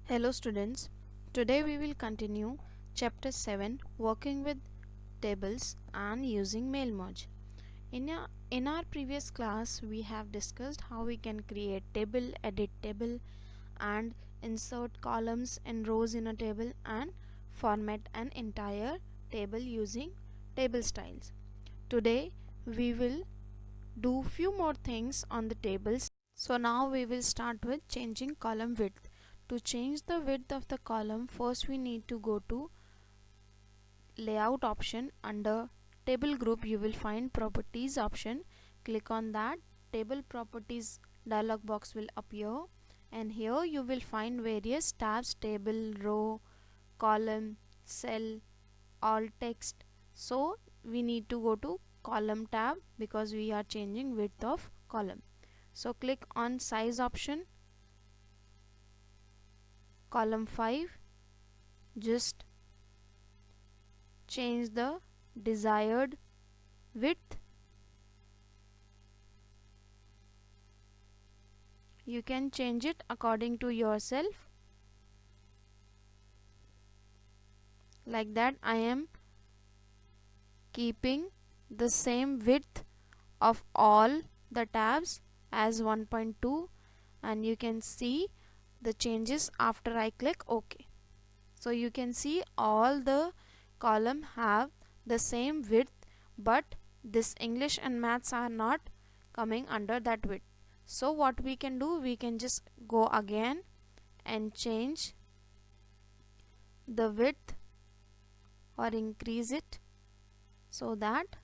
Hello students, today we will continue chapter 7 working with tables and using mail merge. In our previous class we have discussed how we can create table, edit table and insert columns and rows in a table and format an entire table using table styles. Today we will do few more things on the tables. So now we will start with changing column width. To change the width of the column, first we need to go to layout option. Under table group you will find properties option. Click on that. Table properties dialog box will appear, and here you will find various tabs: table, row, column, cell, alt text. So we need to go to column tab because we are changing width of column. So click on size option, column 5, just change the desired width. You can change it according to yourself. Like that, I am keeping the same width of all the tabs as 1.2, and you can see the changes after I click OK. So you can see all the column have the same width, but this English and maths are not coming under that width. So what we can do, we can just go again and change the width or increase it so that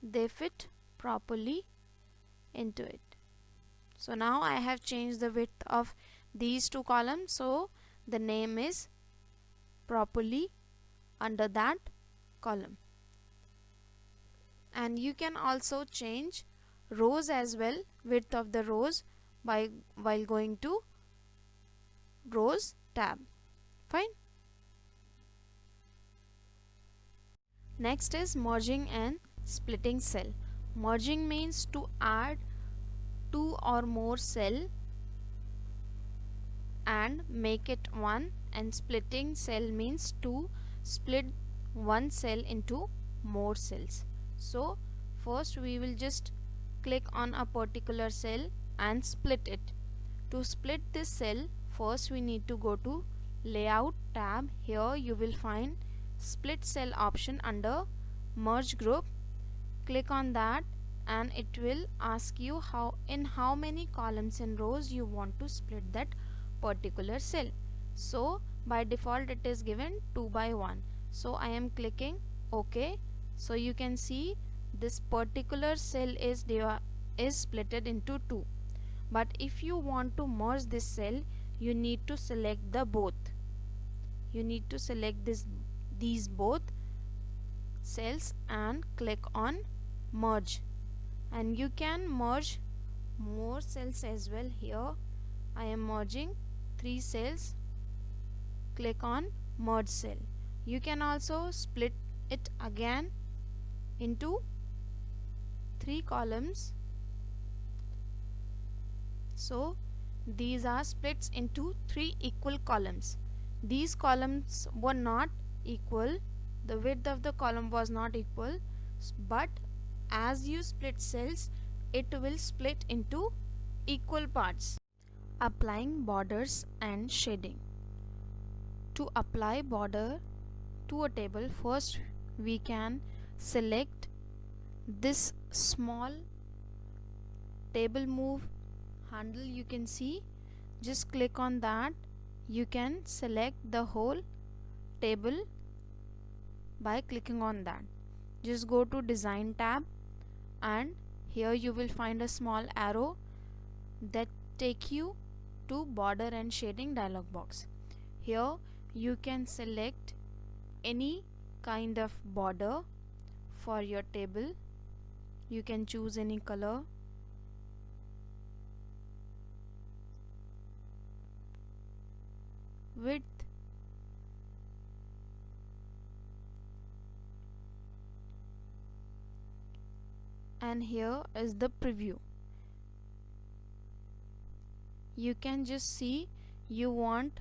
they fit properly into it. So now I have changed the width of these two columns, so the name is properly under that column. And you can also change rows as well, width of the rows, while going to rows tab. Fine. Next is merging and splitting cell. Merging means to add two or more cell and make it one, and splitting cell means to split one cell into more cells. So first we will just click on a particular cell and split it. To split this cell, first we need to go to layout tab. Here you will find split cell option under merge group. Click on that and it will ask you how many columns and rows you want to split that particular cell. So by default it is given 2 by 1. So I am clicking OK. So you can see this particular cell is splitted into 2. But if you want to merge this cell, you need to select the both. You need to select these both cells and click on merge, and you can merge more cells as well. Here I am merging 3 cells. Click on merge cell. You can also split it again into 3 columns. So these are splits into 3 equal columns. These columns were not equal, the width of the column was not equal, but as you split cells, it will split into equal parts. Applying borders and shading. To apply border to a table, first we can select this small table move handle. You can see, just click on that. You can select the whole table by clicking on that. Just go to design tab, and here you will find a small arrow that take you to border and shading dialog box. Here you can select any kind of border for your table. You can choose any color. Width, and here is the preview. You can just see you want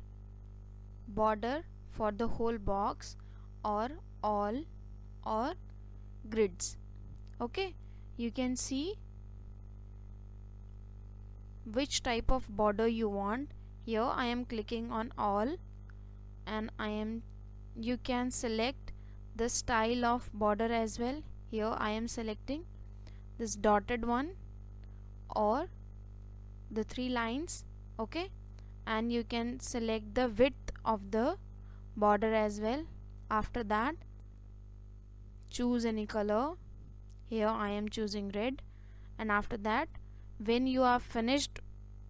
border for the whole box or all or grids. Okay, you can see which type of border you want. Here I am clicking on all, and you can select the style of border as well. Here I am selecting this dotted one or the 3 lines. Okay, and you can select the width of the border as well. After that, choose any color. Here I am choosing red, and after that, when you are finished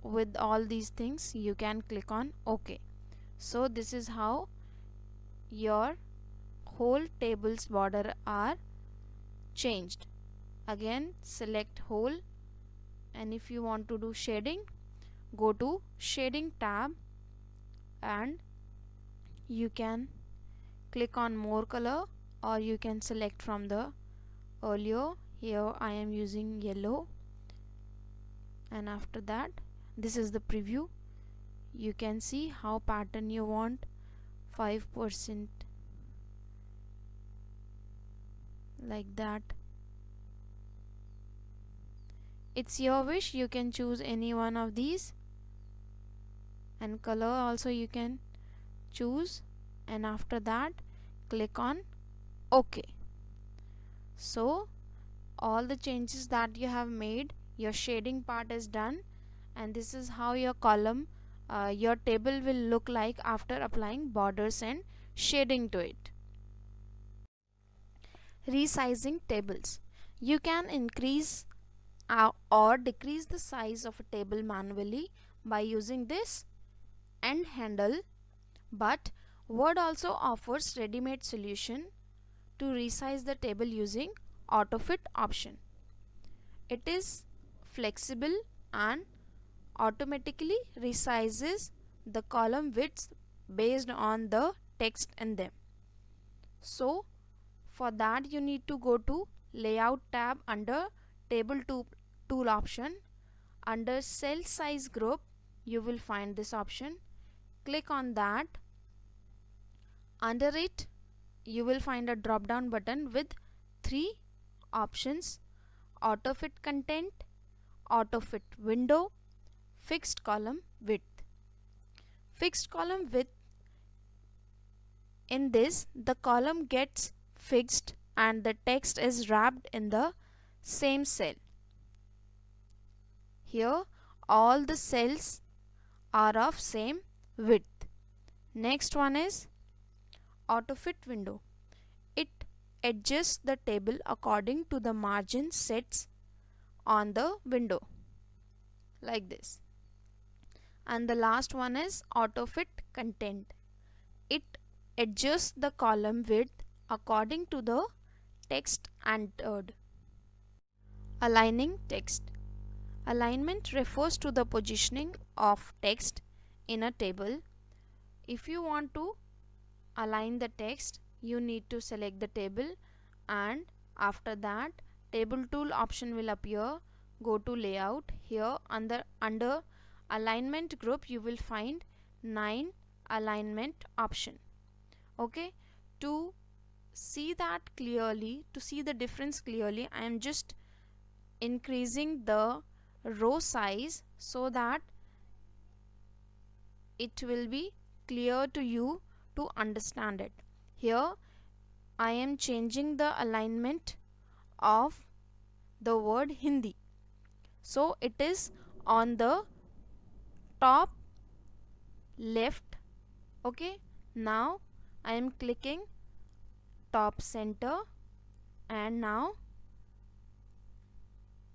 with all these things, you can click on OK. So this is how your whole table's border are changed. Again, select whole, and if you want to do shading, go to shading tab and you can click on more color, or you can select from the earlier. Here I am using yellow, and after that, this is the preview. You can see how pattern you want. 5% like that. It's your wish, you can choose any one of these, and color also you can choose, and after that click on OK. So all the changes that you have made, your shading part is done, and this is how your column, your table will look like after applying borders and shading to it. Resizing tables. You can increase or decrease the size of a table manually by using this end handle, but Word also offers ready-made solution to resize the table using AutoFit option. It is flexible and automatically resizes the column widths based on the text in them. So for that, you need to go to Layout tab under Table Tool option. Under Cell Size Group, you will find this option. Click on that. Under it, you will find a drop down button with 3 options: AutoFit Content, AutoFit Window, Fixed Column Width. Fixed column width, in this the column gets fixed and the text is wrapped in the same cell. Here all the cells are of same width. Next one is AutoFit Window. It adjusts the table according to the margin sets on the window like this. And the last one is AutoFit Content. It adjusts the column width according to the text entered. Aligning text. Alignment refers to the positioning of text in a table. If you want to align the text, you need to select the table, and after that Table Tool option will appear. Go to Layout. Here under Alignment Group, you will find 9 alignment option. Okay, to see that clearly, to see the difference clearly, I am just increasing the row size so that it will be clear to you to understand it. Here I am changing the alignment of the word Hindi, so it is on the top left. Okay, now I am clicking top center, and now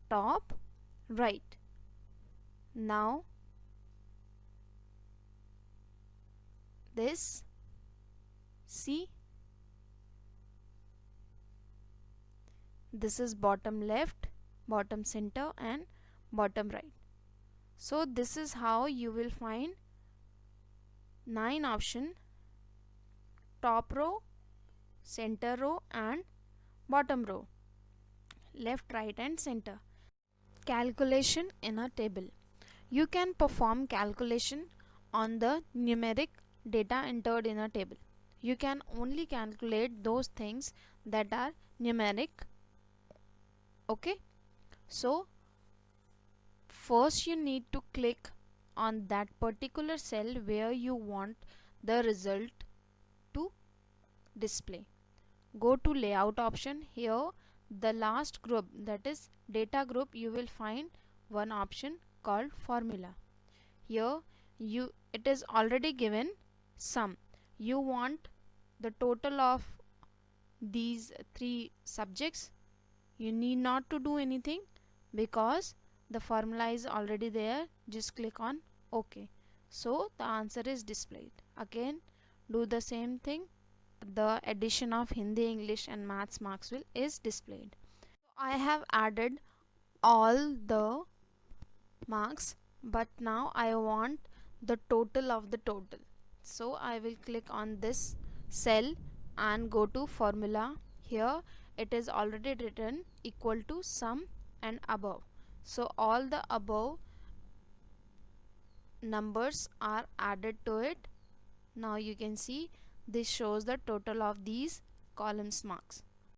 top right. Now this, see, this is bottom left, bottom center and bottom right. So this is how you will find 9 option: top row, center row and bottom row, left, right and center. Calculation in a table. You can perform calculation on the numeric data entered in a table. You can only calculate those things that are numeric. Okay, so first you need to click on that particular cell where you want the result to display. Go to layout option. Here the last group, that is data group, you will find one option called formula. Here it is already given sum. You want the total of these three subjects. You need not to do anything because the formula is already there. Just click on OK. So the answer is displayed. Again do the same thing. The addition of Hindi, English and Maths marks will is displayed. I have added all the marks, but now I want the total of the total. So I will click on this cell and go to formula. Here it is already written equal to sum and above. So all the above numbers are added to it. Now you can see this shows the total of these columns marks.